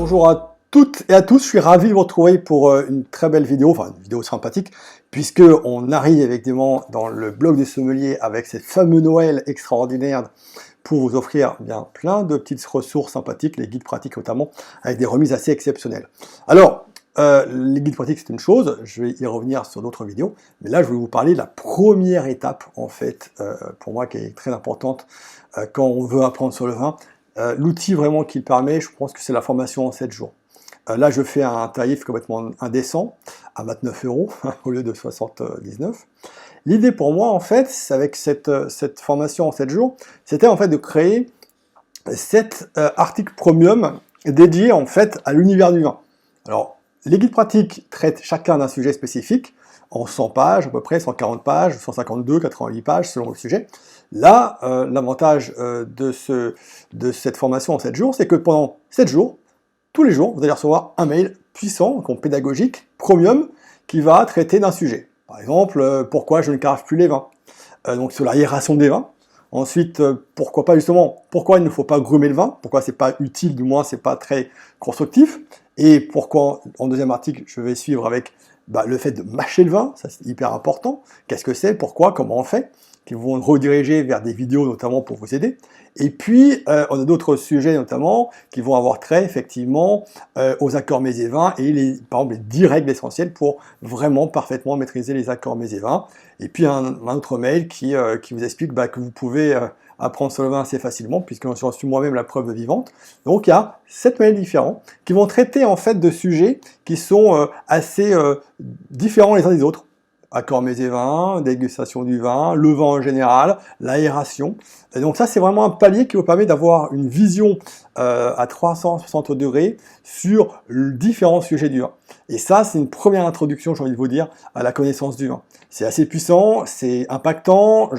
Bonjour à toutes et à tous, je suis ravi de vous retrouver pour une très belle vidéo, enfin une vidéo sympathique, puisque on arrive effectivement dans le blog des sommeliers avec ces fameux Noël extraordinaires pour vous offrir bien plein de petites ressources sympathiques, les guides pratiques notamment, avec des remises assez exceptionnelles. Alors, les guides pratiques c'est une chose, je vais y revenir sur d'autres vidéos, mais là je vais vous parler de la première étape en fait, pour moi qui est très importante quand on veut apprendre sur le vin. L'outil vraiment qui le permet, je pense que c'est la formation en 7 jours. Là, je fais un tarif complètement indécent, à 29 € au lieu de 79. L'idée pour moi, en fait, avec cette formation en 7 jours, c'était en fait de créer 7 articles premium dédiés en fait à l'univers du vin. Alors, les guides pratiques traitent chacun d'un sujet spécifique, en 100 pages à peu près, 140 pages, 152, 88 pages selon le sujet. Là, l'avantage de cette formation en 7 jours, c'est que pendant 7 jours, tous les jours, vous allez recevoir un mail puissant, donc pédagogique, premium, qui va traiter d'un sujet. Par exemple, pourquoi je ne carafe plus les vins, donc sur l'aération des vins. Ensuite, pourquoi pas justement, pourquoi il ne faut pas grumer le vin, pourquoi c'est pas utile, du moins c'est pas très constructif, et pourquoi, en deuxième article, je vais suivre avec le fait de mâcher le vin, ça c'est hyper important, qu'est-ce que c'est, pourquoi, comment on fait, qui vont rediriger vers des vidéos notamment pour vous aider. Et puis, on a d'autres sujets notamment qui vont avoir trait effectivement aux accords mets et vins et par exemple les 10 règles essentielles pour vraiment parfaitement maîtriser les accords mets et vins. Et puis un autre mail qui vous explique que vous pouvez apprendre sur le vin assez facilement puisque j'en suis moi-même la preuve vivante. Donc il y a 7 mails différents qui vont traiter en fait de sujets qui sont assez différents les uns des autres. Accords mets et vins, dégustation du vin, le vin en général, l'aération. Et donc ça, c'est vraiment un palier qui vous permet d'avoir une vision à 360 degrés sur différents sujets du vin. Et ça, c'est une première introduction, j'ai envie de vous dire, à la connaissance du vin. C'est assez puissant, c'est impactant,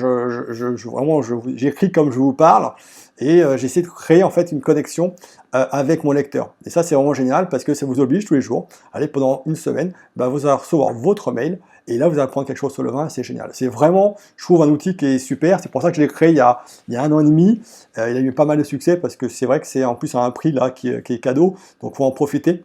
j'écris comme je vous parle, et j'essaie de créer en fait une connexion avec mon lecteur. Et ça, c'est vraiment génial parce que ça vous oblige tous les jours, allez, pendant une semaine, vous allez recevoir votre mail, et là, vous allez apprendre quelque chose sur le vin, c'est génial. C'est vraiment, je trouve, un outil qui est super. C'est pour ça que je l'ai créé il y a 1 an et demi. Il a eu pas mal de succès parce que c'est vrai que c'est en plus à un prix là qui est cadeau, donc faut en profiter.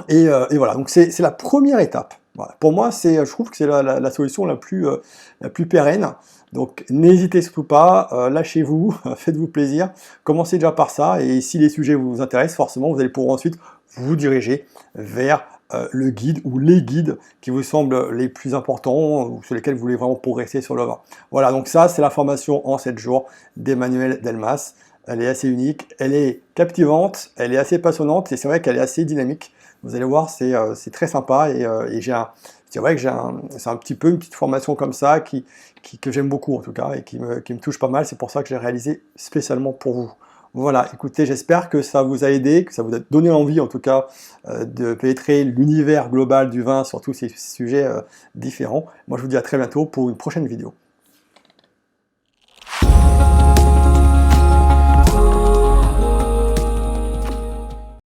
Et voilà, donc c'est la première étape. Voilà. Pour moi, je trouve que c'est la solution la plus pérenne. Donc n'hésitez surtout pas, lâchez-vous, faites-vous plaisir, commencez déjà par ça, et si les sujets vous intéressent, forcément, vous allez pouvoir ensuite vous diriger vers le guide ou les guides qui vous semblent les plus importants ou sur lesquels vous voulez vraiment progresser sur le vin. Voilà, donc ça, c'est la formation en 7 jours d'Emmanuel Delmas. Elle est assez unique, elle est captivante, elle est assez passionnante, et c'est vrai qu'elle est assez dynamique. Vous allez voir, c'est très sympa, et c'est vrai que c'est un petit peu une petite formation comme ça que j'aime beaucoup en tout cas, et qui me touche pas mal. C'est pour ça que je l'ai réalisé spécialement pour vous. Voilà, écoutez, j'espère que ça vous a aidé, que ça vous a donné envie en tout cas de pénétrer l'univers global du vin sur tous ces sujets différents. Moi je vous dis à très bientôt pour une prochaine vidéo.